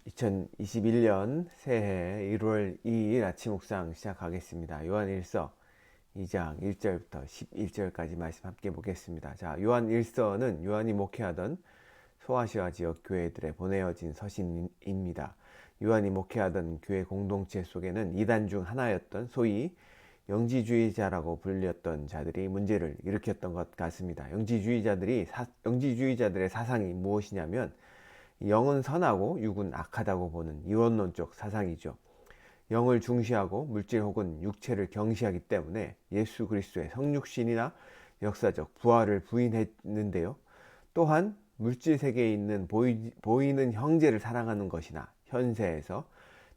2021년 새해 1월 2일 아침 묵상 시작하겠습니다. 요한 1서 2장 1절부터 11절까지 말씀 함께 보겠습니다. 자, 요한 1서는 요한이 목회하던 소아시아 지역 교회들에 보내어진 서신입니다. 요한이 목회하던 교회 공동체 속에는 이단 중 하나였던 소위 영지주의자라고 불렸던 자들이 문제를 일으켰던 것 같습니다. 영지주의자들의 사상이 무엇이냐면 영은 선하고 육은 악하다고 보는 이원론적 사상이죠. 영을 중시하고 물질 혹은 육체를 경시하기 때문에 예수 그리스도의 성육신이나 역사적 부활을 부인했는데요. 또한 물질 세계에 있는 보이는 형제를 사랑하는 것이나 현세에서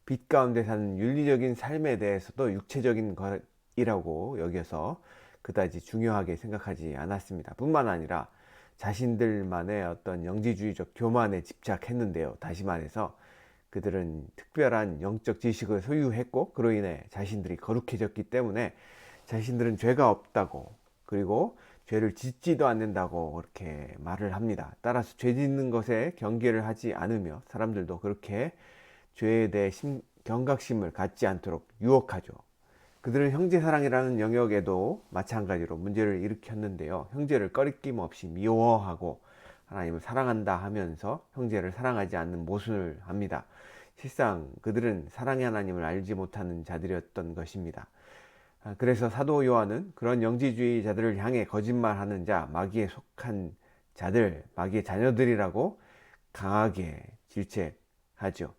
빛 가운데 사는 윤리적인 삶에 대해서도 육체적인 것이라고 여겨서 그다지 중요하게 생각하지 않았습니다. 뿐만 아니라 자신들만의 어떤 영지주의적 교만에 집착했는데요. 다시 말해서 그들은 특별한 영적 지식을 소유했고 그로 인해 자신들이 거룩해졌기 때문에 자신들은 죄가 없다고, 그리고 죄를 짓지도 않는다고 그렇게 말을 합니다. 따라서 죄 짓는 것에 경계를 하지 않으며 사람들도 그렇게 죄에 대해 경각심을 갖지 않도록 유혹하죠. 그들은 형제사랑이라는 영역에도 마찬가지로 문제를 일으켰는데요. 형제를 꺼리낌 없이 미워하고 하나님을 사랑한다 하면서 형제를 사랑하지 않는 모순을 합니다. 실상 그들은 사랑의 하나님을 알지 못하는 자들이었던 것입니다. 그래서 사도 요한은 그런 영지주의자들을 향해 거짓말하는 자, 마귀에 속한 자들, 마귀의 자녀들이라고 강하게 질책하죠.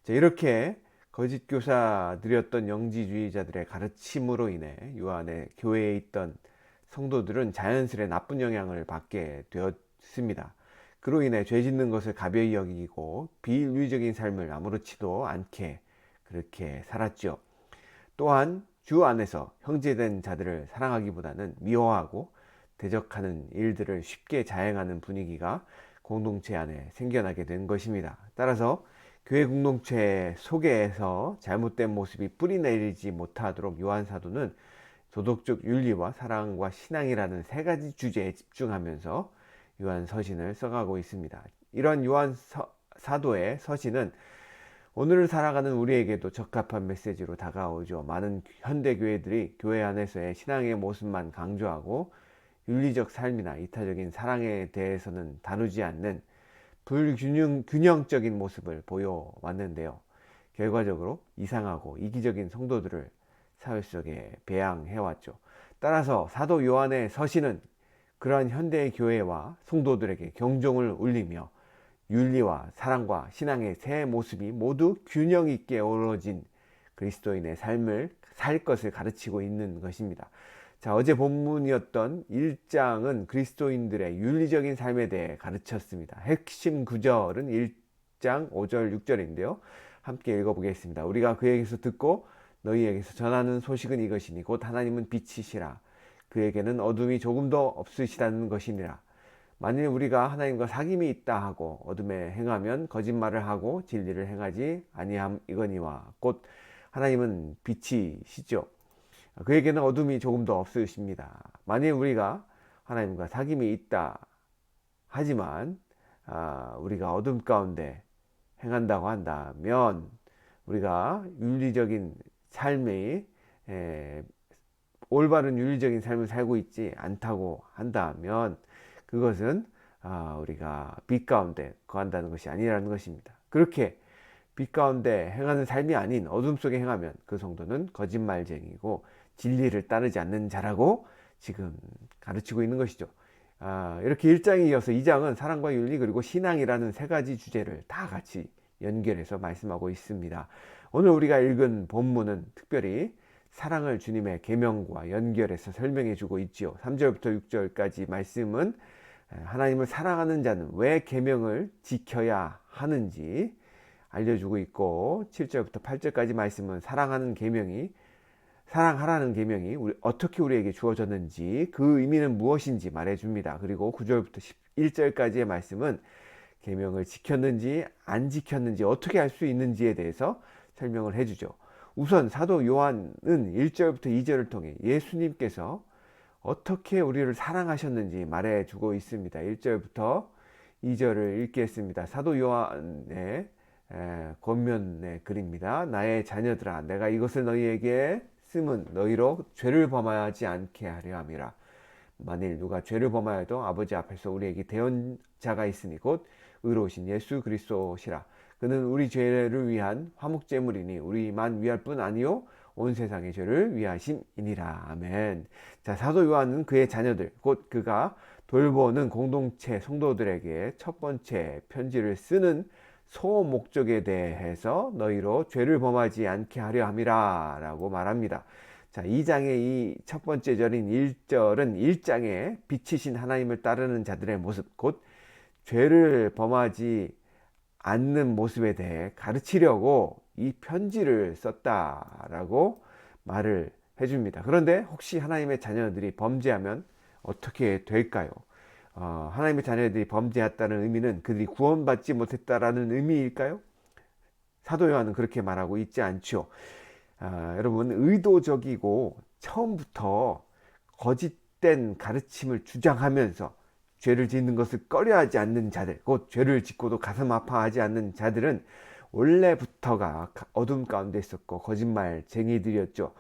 이렇게 거짓 교사들이었던 영지주의자들의 가르침으로 인해 요한의 교회에 있던 성도들은 자연스레 나쁜 영향을 받게 되었습니다. 그로 인해 죄 짓는 것을 가벼이 여기고 비윤리적인 삶을 아무렇지도 않게 그렇게 살았죠. 또한 주 안에서 형제된 자들을 사랑하기보다는 미워하고 대적하는 일들을 쉽게 자행하는 분위기가 공동체 안에 생겨나게 된 것입니다. 따라서 교회 공동체 속에서 잘못된 모습이 뿌리내리지 못하도록 요한 사도는 도덕적 윤리와 사랑과 신앙이라는 세 가지 주제에 집중하면서 요한 서신을 써가고 있습니다. 이런 요한 사도의 서신은 오늘을 살아가는 우리에게도 적합한 메시지로 다가오죠. 많은 현대교회들이 교회 안에서의 신앙의 모습만 강조하고 윤리적 삶이나 이타적인 사랑에 대해서는 다루지 않는 불균형적인 모습을 보여왔는데요. 결과적으로 이상하고 이기적인 성도들을 사회 속에 배양해왔죠. 따라서 사도 요한의 서신은 그러한 현대의 교회와 성도들에게 경종을 울리며 윤리와 사랑과 신앙의 세 모습이 모두 균형 있게 어우러진 그리스도인의 삶을 살 것을 가르치고 있는 것입니다. 자, 어제 본문이었던 1장은 그리스도인들의 윤리적인 삶에 대해 가르쳤습니다. 핵심 구절은 1장 5절 6절인데요. 함께 읽어보겠습니다. 우리가 그에게서 듣고 너희에게서 전하는 소식은 이것이니 곧 하나님은 빛이시라. 그에게는 어둠이 조금도 없으시다는 것이니라. 만일 우리가 하나님과 사귐이 있다 하고 어둠에 행하면 거짓말을 하고 진리를 행하지 아니함이거니와. 곧 하나님은 빛이시죠. 그에게는 어둠이 조금도 없으십니다. 만일 우리가 하나님과 사귐이 있다 하지만 우리가 어둠 가운데 행한다고 한다면, 우리가 윤리적인 삶이 올바른 윤리적인 삶을 살고 있지 않다고 한다면 그것은 우리가 빛 가운데 거한다는 것이 아니라는 것입니다. 그렇게 빛 가운데 행하는 삶이 아닌 어둠 속에 행하면 그 성도는 거짓말쟁이고 진리를 따르지 않는 자라고 지금 가르치고 있는 것이죠. 이렇게 1장에 이어서 2장은 사랑과 윤리 그리고 신앙이라는 세 가지 주제를 다 같이 연결해서 말씀하고 있습니다. 오늘 우리가 읽은 본문은 특별히 사랑을 주님의 계명과 연결해서 설명해 주고 있지요. 3절부터 6절까지 말씀은 하나님을 사랑하는 자는 왜 계명을 지켜야 하는지 알려주고 있고, 7절부터 8절까지 말씀은 사랑하라는 계명이 어떻게 우리에게 주어졌는지, 그 의미는 무엇인지 말해줍니다. 그리고 9절부터 11절까지의 말씀은 계명을 지켰는지 안 지켰는지 어떻게 알 수 있는지에 대해서 설명을 해주죠. 우선 사도 요한은 1절부터 2절을 통해 예수님께서 어떻게 우리를 사랑하셨는지 말해주고 있습니다. 1절부터 2절을 읽겠습니다. 사도 요한의 권면의 글입니다. 나의 자녀들아, 내가 이것을 너희에게 쓰면 너희로 죄를 범하지 않게 하려 함이라. 만일 누가 죄를 범하여도 아버지 앞에서 우리에게 대언자가 있으니 곧 의로우신 예수 그리스도시라. 그는 우리 죄를 위한 화목제물이니 우리만 위할 뿐 아니요 온 세상의 죄를 위하심이니라. 아멘. 자, 사도 요한은 그의 자녀들 곧 그가 돌보는 공동체 성도들에게 첫 번째 편지를 쓰는 소목적에 대해서 너희로 죄를 범하지 않게 하려 함이라 라고 말합니다. 자, 2장의 이 첫 번째 절인 1절은 1장에 빛이신 하나님을 따르는 자들의 모습, 곧 죄를 범하지 않는 모습에 대해 가르치려고 이 편지를 썼다라고 말을 해줍니다. 그런데 혹시 하나님의 자녀들이 범죄하면 어떻게 될까요? 하나님의 자녀들이 범죄했다는 의미는 그들이 구원받지 못했다라는 의미일까요? 사도 요한은 그렇게 말하고 있지 않죠. 여러분, 의도적이고 처음부터 거짓된 가르침을 주장하면서 죄를 짓는 것을 꺼려하지 않는 자들, 곧 죄를 짓고도 가슴 아파하지 않는 자들은 원래부터가 어둠 가운데 있었고 거짓말쟁이들이었죠.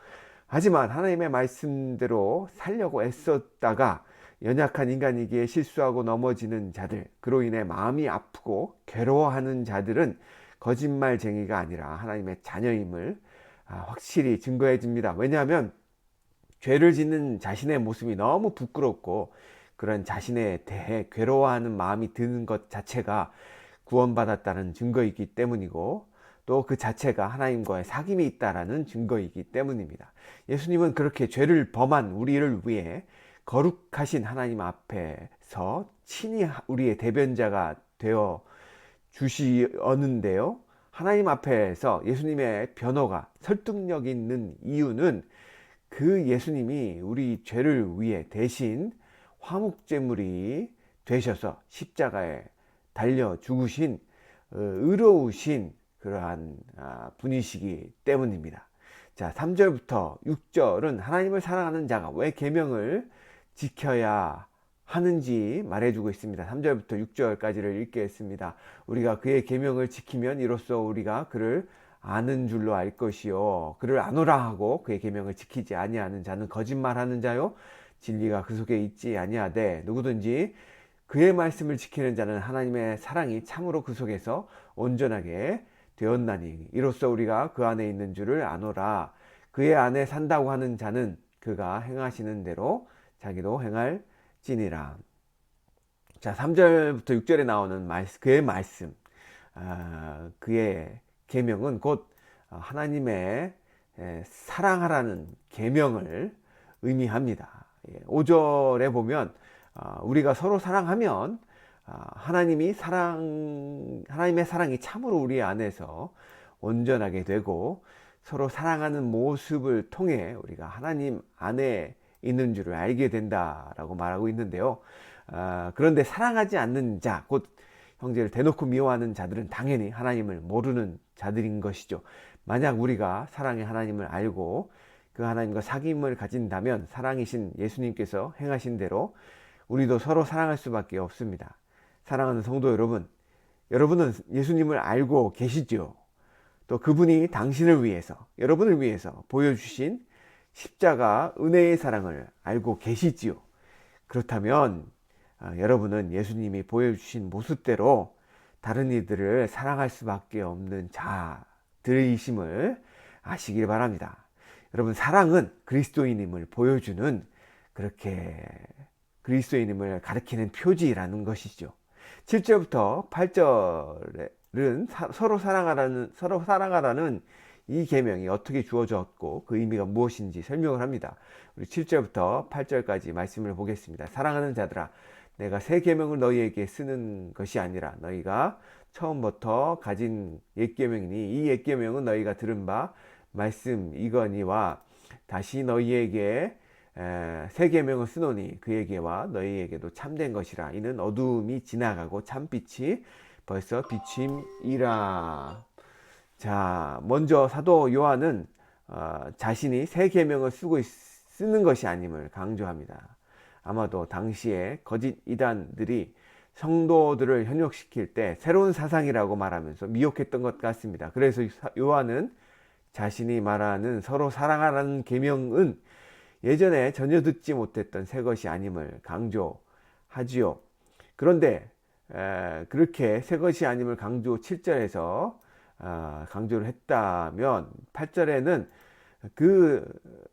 하지만 하나님의 말씀대로 살려고 애썼다가 연약한 인간이기에 실수하고 넘어지는 자들, 그로 인해 마음이 아프고 괴로워하는 자들은 거짓말쟁이가 아니라 하나님의 자녀임을 확실히 증거해 줍니다. 왜냐하면 죄를 짓는 자신의 모습이 너무 부끄럽고 그런 자신에 대해 괴로워하는 마음이 드는 것 자체가 구원받았다는 증거이기 때문이고 또 그 자체가 하나님과의 사귐이 있다라는 증거이기 때문입니다. 예수님은 그렇게 죄를 범한 우리를 위해 거룩하신 하나님 앞에서 친히 우리의 대변자가 되어 주시었는데요. 하나님 앞에서 예수님의 변호가 설득력 있는 이유는 그 예수님이 우리 죄를 위해 대신 화목제물이 되셔서 십자가에 달려 죽으신 의로우신 그러한 분이시기 때문입니다. 자, 3절부터 6절은 하나님을 사랑하는 자가 왜 계명을 지켜야 하는지 말해주고 있습니다. 3절부터 6절까지를 읽겠습니다. 우리가 그의 계명을 지키면 이로써 우리가 그를 아는 줄로 알 것이요 그를 아노라 하고 그의 계명을 지키지 아니하는 자는 거짓말하는 자요 진리가 그 속에 있지 아니하되 누구든지 그의 말씀을 지키는 자는 하나님의 사랑이 참으로 그 속에서 온전하게 되었나니 이로써 우리가 그 안에 있는 줄을 아노라. 그의 안에 산다고 하는 자는 그가 행하시는 대로 자기도 행할지니라. 자, 3절부터 6절에 나오는 그의 말씀, 그의 계명은 곧 하나님의 사랑하라는 계명을 의미합니다. 5절에 보면 우리가 서로 사랑하면 하나님의 사랑이 참으로 우리 안에서 온전하게 되고 서로 사랑하는 모습을 통해 우리가 하나님 안에 있는 줄을 알게 된다라고 말하고 있는데요. 그런데 사랑하지 않는 자, 곧 형제를 대놓고 미워하는 자들은 당연히 하나님을 모르는 자들인 것이죠. 만약 우리가 사랑의 하나님을 알고 그 하나님과 사귐을 가진다면 사랑이신 예수님께서 행하신 대로 우리도 서로 사랑할 수밖에 없습니다. 사랑하는 성도 여러분, 여러분은 예수님을 알고 계시죠? 또 그분이 당신을 위해서, 여러분을 위해서 보여주신 십자가 은혜의 사랑을 알고 계시지요? 그렇다면 여러분은 예수님이 보여주신 모습대로 다른 이들을 사랑할 수밖에 없는 자들이심을 아시길 바랍니다. 여러분, 사랑은 그리스도인임을 보여주는 그렇게 그리스도인임을 가리키는 표지라는 것이죠. 7절부터 8절은 서로 사랑하라는 이 계명이 어떻게 주어졌고 그 의미가 무엇인지 설명을 합니다. 우리 7절부터 8절까지 말씀을 보겠습니다. 사랑하는 자들아, 내가 새 계명을 너희에게 쓰는 것이 아니라 너희가 처음부터 가진 옛 계명이니 이 옛 계명은 너희가 들은 바 말씀이거니와 다시 너희에게 새 계명을 쓰노니 그에게와 너희에게도 참된 것이라. 이는 어두움이 지나가고 참빛이 벌써 비침이라. 자, 먼저 사도 요한은 자신이 새 계명을 쓰는 것이 아님을 강조합니다. 아마도 당시에 거짓 이단들이 성도들을 현혹시킬 때 새로운 사상이라고 말하면서 미혹했던 것 같습니다. 그래서 요한은 자신이 말하는 서로 사랑하라는 계명은 예전에 전혀 듣지 못했던 새 것이 아님을 강조하지요. 그런데 그렇게 새 것이 아님을 강조 7절에서 강조를 했다면 8절에는 그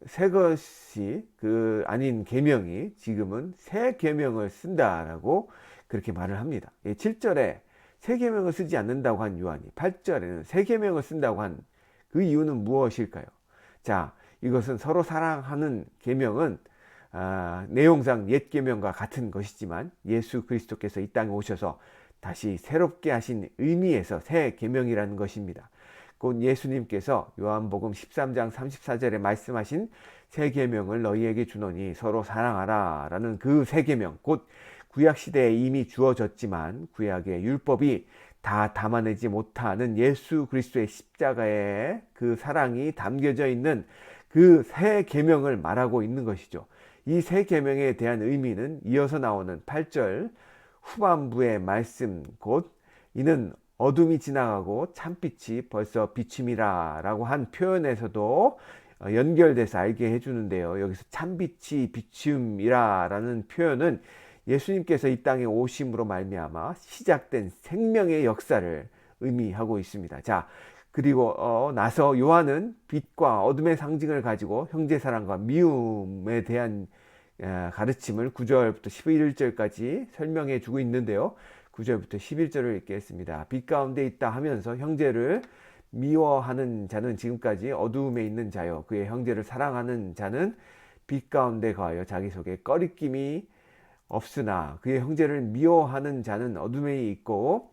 새 것이 그 아닌 계명이 지금은 새 계명을 쓴다라고 그렇게 말을 합니다. 7절에 새 계명을 쓰지 않는다고 한 요한이 8절에는 새 계명을 쓴다고 한 그 이유는 무엇일까요? 자, 이것은 서로 사랑하는 계명은 내용상 옛 계명과 같은 것이지만 예수 그리스도께서 이 땅에 오셔서 다시 새롭게 하신 의미에서 새 계명이라는 것입니다. 곧 예수님께서 요한복음 13장 34절에 말씀하신 새 계명을 너희에게 주노니 서로 사랑하라 라는 그 새 계명, 곧 구약시대에 이미 주어졌지만 구약의 율법이 다 담아내지 못하는 예수 그리스도의 십자가에 그 사랑이 담겨져 있는 그 새 계명을 말하고 있는 것이죠. 이 새 계명에 대한 의미는 이어서 나오는 8절 후반부의 말씀, 곧 이는 어둠이 지나가고 참빛이 벌써 비침이라 라고 한 표현에서도 연결돼서 알게 해주는데요. 여기서 참빛이 비침이라 라는 표현은 예수님께서 이 땅에 오심으로 말미암아 시작된 생명의 역사를 의미하고 있습니다. 자, 그리고 나서 요한은 빛과 어둠의 상징을 가지고 형제사랑과 미움에 대한 가르침을 9절부터 11절까지 설명해 주고 있는데요. 9절부터 11절을 읽겠습니다. 빛 가운데 있다 하면서 형제를 미워하는 자는 지금까지 어두움에 있는 자요, 그의 형제를 사랑하는 자는 빛 가운데 거하여 자기 속에 꺼리낌이 없으나 그의 형제를 미워하는 자는 어둠에 있고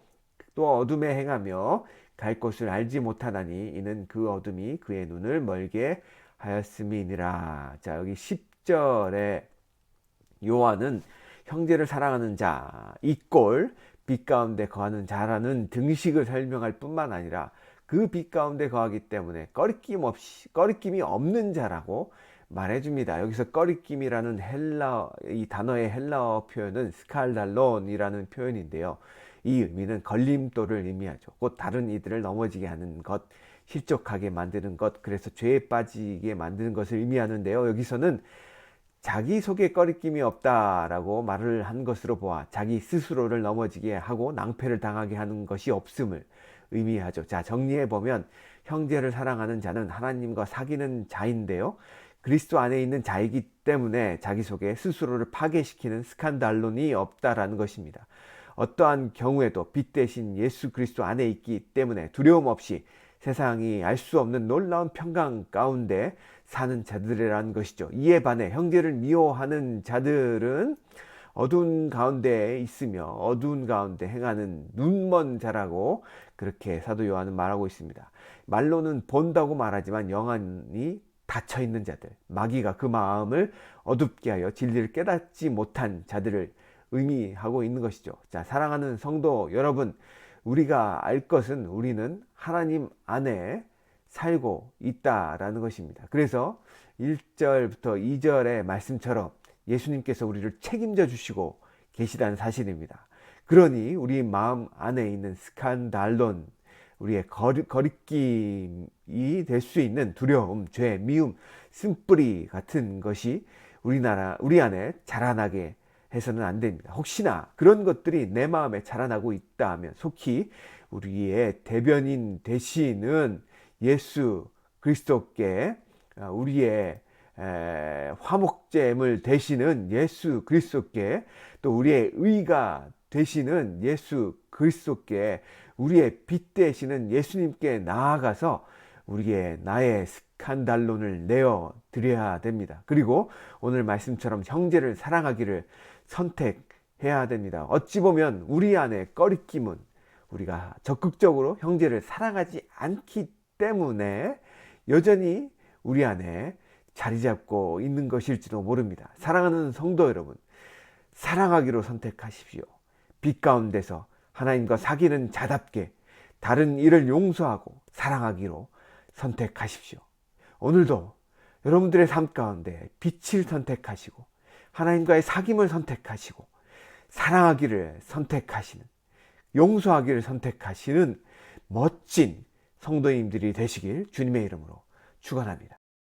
또 어둠에 행하며 갈 곳을 알지 못하나니 이는 그 어둠이 그의 눈을 멀게 하였음이니라. 자, 여기 10절에 요한은 형제를 사랑하는 자, 이꼴 빛 가운데 거하는 자라는 등식을 설명할 뿐만 아니라 그 빛 가운데 거하기 때문에 꺼리낌이 없는 자라고 말해줍니다. 여기서 꺼리낌이라는 이 단어의 헬라어 표현은 스칼달론이라는 표현인데요. 이 의미는 걸림돌을 의미하죠. 곧 다른 이들을 넘어지게 하는 것, 실족하게 만드는 것, 그래서 죄에 빠지게 만드는 것을 의미하는데요. 여기서는 자기 속에 꺼리낌이 없다라고 말을 한 것으로 보아 자기 스스로를 넘어지게 하고 낭패를 당하게 하는 것이 없음을 의미하죠. 자, 정리해보면 형제를 사랑하는 자는 하나님과 사귀는 자인데요. 그리스도 안에 있는 자이기 때문에 자기 속에 스스로를 파괴시키는 스칸달론이 없다라는 것입니다. 어떠한 경우에도 빛 대신 예수 그리스도 안에 있기 때문에 두려움 없이 세상이 알 수 없는 놀라운 평강 가운데 사는 자들이라는 것이죠. 이에 반해 형제를 미워하는 자들은 어두운 가운데 있으며 어두운 가운데 행하는 눈먼 자라고 그렇게 사도 요한은 말하고 있습니다. 말로는 본다고 말하지만 영안이 닫혀 있는 자들, 마귀가 그 마음을 어둡게 하여 진리를 깨닫지 못한 자들을 의미하고 있는 것이죠. 자, 사랑하는 성도 여러분, 우리가 알 것은 우리는 하나님 안에 살고 있다라는 것입니다. 그래서 1절부터 2절의 말씀처럼 예수님께서 우리를 책임져 주시고 계시다는 사실입니다. 그러니 우리 마음 안에 있는 스칸달론, 우리의 거리낌이 될 수 있는 두려움, 죄, 미움, 쓴뿌리 같은 것이 우리 안에 자라나게 해서는 안 됩니다. 혹시나 그런 것들이 내 마음에 자라나고 있다 하면 속히 우리의 대변인 되시는 예수 그리스도께, 우리의 화목제물 되시는 예수 그리스도께, 또 우리의 의가 되시는 예수 그리스도께, 우리의 빛 되시는 예수님께 나아가서 나의 스칸달론을 내어 드려야 됩니다. 그리고 오늘 말씀처럼 형제를 사랑하기를 선택해야 됩니다. 어찌 보면 우리 안에 꺼리낌은 우리가 적극적으로 형제를 사랑하지 않기 때문에 여전히 우리 안에 자리 잡고 있는 것일지도 모릅니다. 사랑하는 성도 여러분, 사랑하기로 선택하십시오. 빛 가운데서 하나님과 사귀는 자답게 다른 이를 용서하고 사랑하기로 선택하십시오. 오늘도 여러분들의 삶 가운데 빛을 선택하시고 하나님과의 사귐을 선택하시고 사랑하기를 선택하시는, 용서하기를 선택하시는 멋진 성도님들이 되시길 주님의 이름으로 축원합니다.